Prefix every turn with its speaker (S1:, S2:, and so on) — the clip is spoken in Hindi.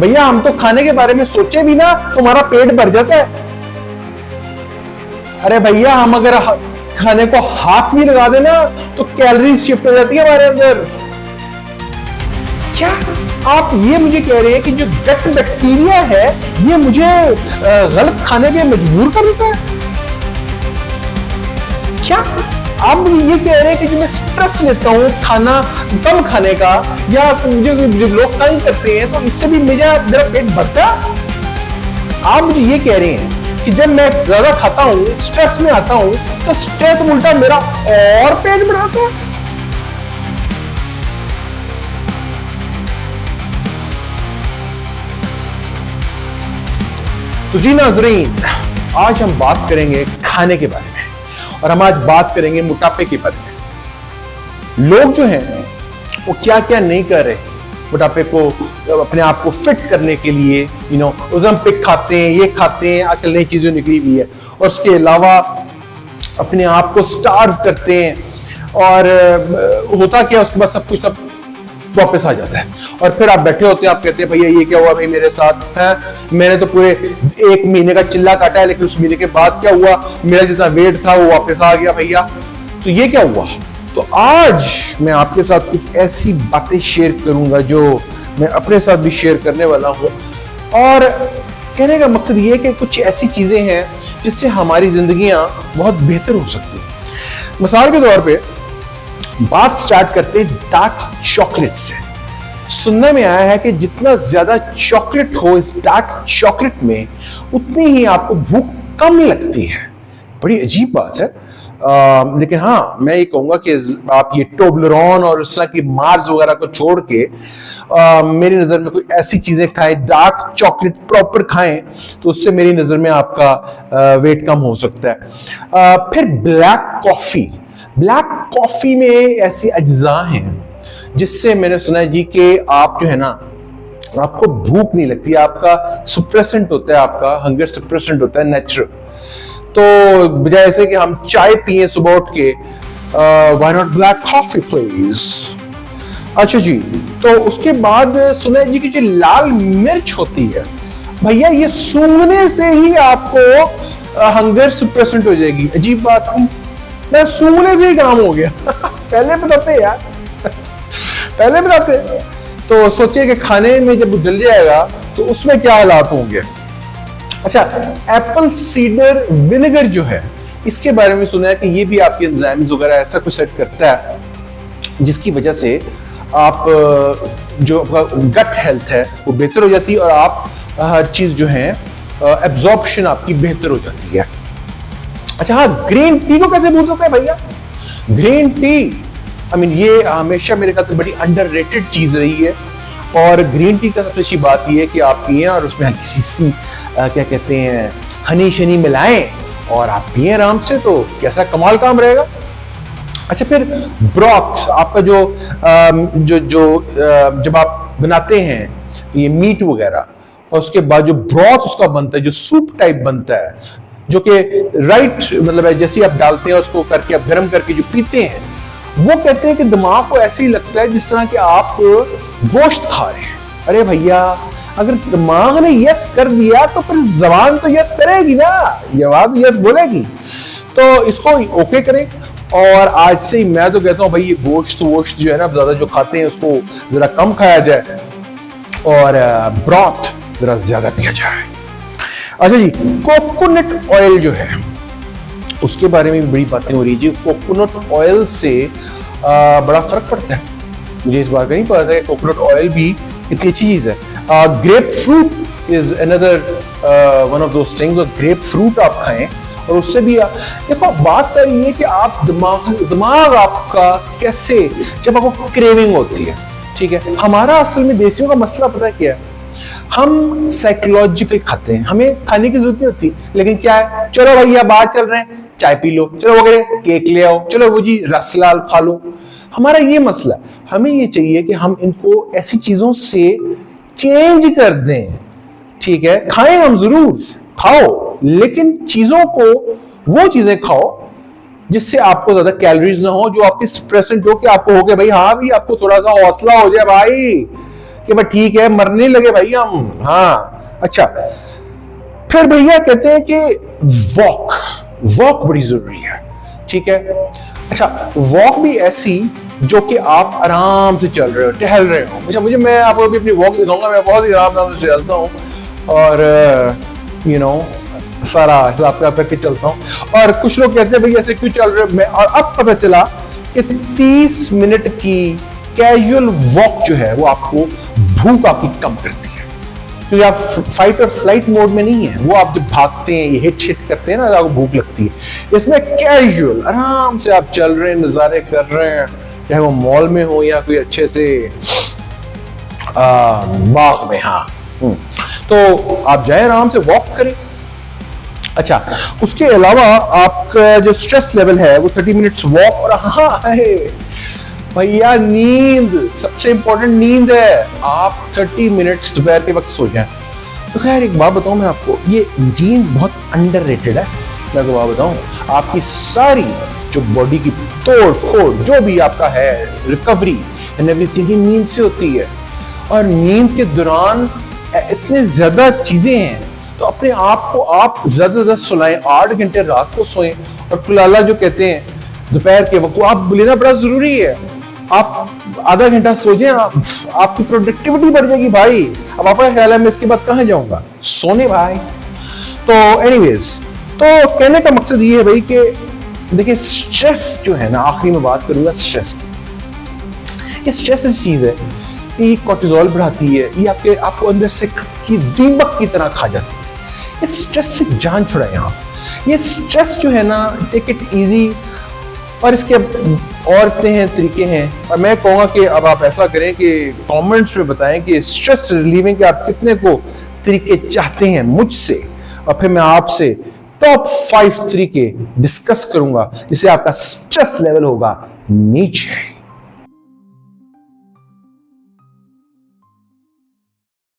S1: भैया हम तो खाने के बारे में सोचे भी ना तो हमारा पेट भर जाता है। अरे भैया हम अगर खाने को हाथ भी लगा देना तो कैलोरीज शिफ्ट हो जाती है हमारे अंदर। क्या आप ये मुझे कह रहे हैं कि जो गट बैक्टीरिया है ये मुझे गलत खाने पे मजबूर कर देता है? क्या आप मुझे ये कह रहे हैं कि जो मैं स्ट्रेस लेता हूं खाना कम खाने का, या मुझे जो लोग तंग करते हैं तो इससे भी मेरा पेट भरता? आप मुझे ये कह रहे हैं कि जब मैं ज्यादा खाता हूं, स्ट्रेस में आता हूं, तो स्ट्रेस उल्टा मेरा और पेट बढ़ाता है? तो जी नाज़रीन, आज हम बात करेंगे खाने के बारे में, और हम आज बात करेंगे मोटापे के बारे में। लोग जो हैं वो क्या क्या नहीं कर रहे मोटापे को, अपने आप को फिट करने के लिए ओलंपिक खाते हैं, ये खाते हैं, आजकल नई चीजें निकली हुई है, और उसके अलावा अपने आप को स्टार्व करते हैं, और होता क्या उसके बाद सब कुछ सब वापस आ जाता है। और फिर आप बैठे होते हैं, आप कहते हैं भैया ये क्या हुआ भाई मेरे साथ है, मैंने तो पूरे 1 महीने का चिल्ला काटा है, लेकिन उस महीने के बाद क्या हुआ, मेरा जितना वेट था वो वापस आ गया भैया, तो ये क्या हुआ? तो आज मैं आपके साथ कुछ ऐसी बातें शेयर करूंगा जो मैं अपने साथ भी शेयर करने वाला हूं, और कहने का मकसद ये है कि कुछ ऐसी चीजें हैं जिससे हमारी जिंदगियां बहुत बेहतर हो सकती हैं। मिसाल के तौर पे बात स्टार्ट करते हैं डार्क चॉकलेट से। सुनने में आया है कि जितना ज्यादा चॉकलेट हो इस डार्क चॉकलेट में, उतनी ही आपको भूख कम लगती है। बड़ी अजीब बात है, लेकिन हाँ मैं ये कहूंगा कि आप ये टोबलरोन और उस तरह की मार्स वगैरह को छोड़ के मेरी नजर में कोई ऐसी चीजें खाएं, डार्क चॉकलेट प्रॉपर खाएं, तो उससे मेरी नजर में आपका वेट कम हो सकता है। फिर ब्लैक कॉफी में ऐसी अज्जा हैं जिससे मैंने सुना है जी कि आप जो है ना, आपको भूख नहीं लगती, आपका सुप्रेसेंट होता है, आपका हंगर सुप्रेसेंट होता है नेचुरल। तो बजाय ऐसे कि हम चाय पिए सुबह उठ के, why not black coffee please. अच्छा जी, तो उसके बाद सुना है जी कि जो लाल मिर्च होती है भैया, ये सूंघने से ही आपको हंगर सुप्रेसेंट हो जाएगी। अजीब बात, मैं सूंघने से ही काम हो गया। पहले बताते यार, पहले बताते। तो सोचिए कि खाने में जब डल जाएगा तो उसमें क्या हालात होंगे। अच्छा, एप्पल सीडर विनेगर जो है, इसके बारे में सुना है कि ये भी आपके एंजाइम्स वगैरह ऐसा कुछ सेट करता है जिसकी वजह से आप जो आपका गट हेल्थ है वो बेहतर हो जाती है, और आप हर चीज जो है एब्जॉर्प्शन आपकी बेहतर हो जाती है। अच्छा हाँ, ग्रीन टी को कैसे भूल सकते हैं भैया? ग्रीन टी ये हमेशा मेरे ख्याल से बड़ी अंडररेटेड चीज रही है, और ग्रीन टी का सबसे अच्छी बात यह है कि आप पिए और उसमें हल्की सी क्या कहते हैं हनी शनी मिलाएं और आप पिए आराम से, तो कैसा कमाल काम रहेगा। अच्छा, फिर ब्रॉथ आपका जब आप बनाते हैं ये मीट वगैरह, और उसके बाद जो ब्रॉथ उसका बनता है, जो सूप टाइप बनता है, जो कि राइट मतलब है, जैसे आप डालते हैं उसको करके आप गर्म करके जो पीते हैं, वो कहते हैं कि दिमाग को ऐसे ही लगता है जिस तरह कि आप गोश्त खा रहे हैं। अरे भैया, अगर दिमाग ने यस कर दिया तो फिर जबान तो यस करेगी ना, जबान तो यस बोलेगी। तो इसको ओके करें, और आज से ही मैं तो कहता हूं भाई ये गोश्त जो है ना ज्यादा जो खाते हैं उसको जरा कम खाया जाए, और ब्रॉथ जरा ज्यादा पिया जाए। अच्छा जी, कोकोनट ऑयल जो है उसके बारे में भी बड़ी बातें हो रही है जी। कोकोनट ऑयल से बड़ा फर्क पड़ता है, मुझे इस बात का नहीं पता था कि कोकोनट ऑयल भी इतनी अच्छी चीज है। Grep fruit is another one of those things, और ग्रेप फ्रूट आप खाएं, और उससे भी देखो बात सारी ये कि आप दिमाग आपका कैसे, जब आपको क्रेविंग होती है, ठीक है, हमारा असल में देसियों का मसला पता है क्या है, हम साइकोलॉजिकल खाते हैं, हमें खाने की जरूरत नहीं होती, लेकिन क्या है, चलो भैया बाहर चल रहे हैं, चाय पी लो, चलो वगैरह केक ले आओ, चलो वो जी रसलाल खा लो। हमारा ये मसला, हमें ये चाहिए कि हम इनको ऐसी चीजों से चेंज कर दें, ठीक है, खाएं हम जरूर, खाओ, लेकिन चीजों को वो चीजें खाओ जिससे आपको ज्यादा कैलोरीज ना हो, जो आपके प्रेजेंट हो, कि आपको हो गया भाई हाँ भी आपको थोड़ा सा हौसला हो जाए भाई, कि भाई ठीक है, मरने लगे भाई हम। हाँ अच्छा, फिर भैया कहते हैं कि वॉक, वॉक बड़ी जरूरी है, ठीक है। अच्छा, वॉक भी ऐसी जो कि आप आराम से चल रहे हो, टहल रहे हो। अच्छा, मैं आपको भी अपनी वॉक दिखाऊंगा, मैं बहुत ही आराम से चलता हूँ और यू नो सारा हिसाब किताब करके चलता हूँ। और कुछ लोग कहते हैं भाई ऐसे क्यों चल रहे हो, मैं, और अब पता चला कि 30 मिनट की कैजुअल वॉक जो है वो आपको भूख आपकी कम करती है, क्योंकि आप फाइट और फ्लाइट मोड में नहीं है। वो आप जब भागते हैं, ये हिट शिट करते हैं ना, आपको भूख लगती है। इसमें कैजुअल आराम से आप चल रहे हैं, नजारे कर रहे हैं, चाहे वो मॉल में हो या कोई अच्छे से बाग में। हाँ, तो आप जाए आराम से वॉक करें। अच्छा, उसके अलावा आपका जो स्ट्रेस लेवल है वो 30 मिनट्स वॉक, और हाँ है भैया नींद, सबसे इंपॉर्टेंट नींद है। आप 30 मिनट्स दोपहर के वक्त सो जाएं। तो खैर एक बात बताऊं मैं आपको, ये नींद बहुत अंडररेटेड है। मैं आपको बात बताऊं, आपकी सारी जो बॉडी की तोड़ फोड़ जो भी आपका है, रिकवरी एंड एवरीथिंग, नींद से होती है। और नींद के दौरान इतने ज्यादा चीजें हैं, तो अपने आप को आप ज्यादा से ज्यादा सुलाएं, 8 घंटे रात को सोएं। और कुलाला जो कहते हैं दोपहर के वक्त, आप लेना बड़ा जरूरी है। आप आधा घंटा सो जाएं, आपकी प्रोडक्टिविटी बढ़ जाएगी भाई। अब आपका ख्याल है मैं इसके बाद कहां जाऊंगा, सोने भाई। तो एनीवेज, तो कहने का मकसद ये है भाई कि देखिए स्ट्रेस जो है ना, आखिरी में बात करूंगा स्ट्रेस की। ये स्ट्रेस ऐसी चीज है, ये कोर्टिजोल बढ़ाती है, ये आपको अंदर से की दीमक की तरह खा जाती है। इस स्ट्रेस से जान छुड़ाएं आप। ये स्ट्रेस जो है ना, टेक इट इजी। और इसके और तरीके हैं, और मैं कहूँगा कि अब आप ऐसा करें कि कमेंट्स में बताएं कि स्ट्रेस रिलीविंग के आप कितने को तरीके चाहते हैं मुझसे, और फिर मैं आपसे टॉप 5 तरीके डिस्कस करूंगा जिससे आपका स्ट्रेस लेवल होगा नीचे।